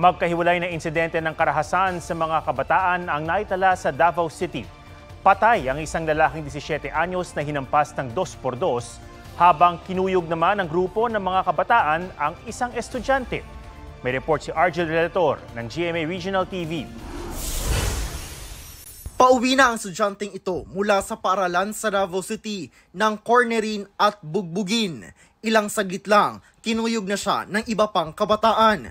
Magkahiwalay na insidente ng karahasan sa mga kabataan ang naitala sa Davao City. Patay ang isang lalaking 17 anyos na hinampas ng 2x2 habang kinuyog naman ng grupo ng mga kabataan ang isang estudyante. May report si Argel Relator ng GMA Regional TV. Pauwi na ang estudyanteng ito mula sa paaralan sa Davao City ng Cornerin at Bugbugin. Ilang saglit lang, kinuyog na siya ng iba pang kabataan.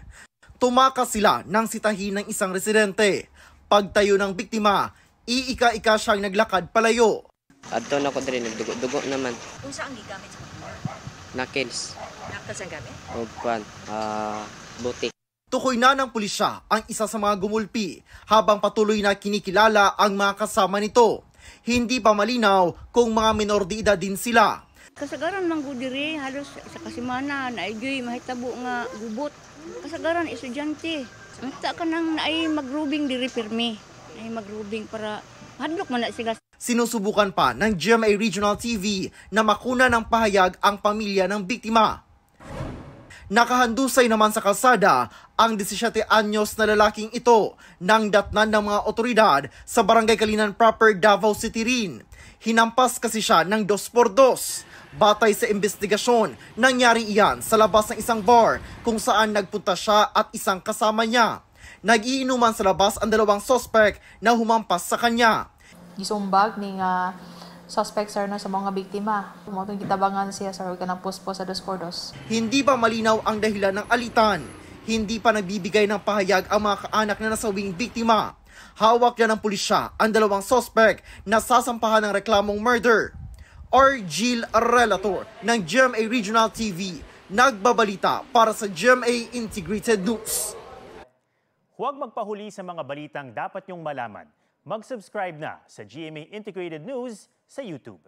Tumakas sila nang sitahin ng isang residente. Pagtayo ng biktima, iika-ika siyang naglakad palayo. Adto na ko diri nagdugo-dugo naman. Unsa ang gigamit sa motor? Nakils. Nakils ang gamit? Og kwan, butik. Tukoy na ng pulisya ang isa sa mga gumulpi habang patuloy na kinikilala ang mga kasama nito. Hindi pa malinaw kung mga minor de edad din sila. Kasagaran man gud diri halos sa kasimana naaygoy mahitabo nga gubot. Kasagaran estudyante. Anta ka nang naay magrubing diri pirmi. Ay magrubing para hadlok man na sila. Sinusubukan pa ng GMA Regional TV na makuna ng pahayag ang pamilya ng biktima. Nakahandusay naman sa kalsada ang 17 anyos na lalaking ito nang datnan ng mga otoridad sa Barangay Kalinan proper, Davao City rin. Hinampas kasi siya ng 2x2. Batay sa investigasyon, nangyari iyan sa labas ng isang bar kung saan nagpunta siya at isang kasama niya. Nag-iinuman sa labas ang dalawang suspect na humampas sa kanya. Gisumbag ni nga suspect sir na sa mga biktima. Motong kitabangan siya sa organ ng puspo sa 2x2. Hindi pa malinaw ang dahilan ng alitan. Hindi pa nagbibigay ng pahayag ang mga kaanak na nasawing biktima. Hawak na ng pulisya ang dalawang suspect na sasampahan ng reklamong murder. Argel Relator ng GMA Regional TV, nagbabalita para sa GMA Integrated News. Huwag magpahuli sa mga balitang dapat niyong malaman. Mag-subscribe na sa GMA Integrated News sa YouTube.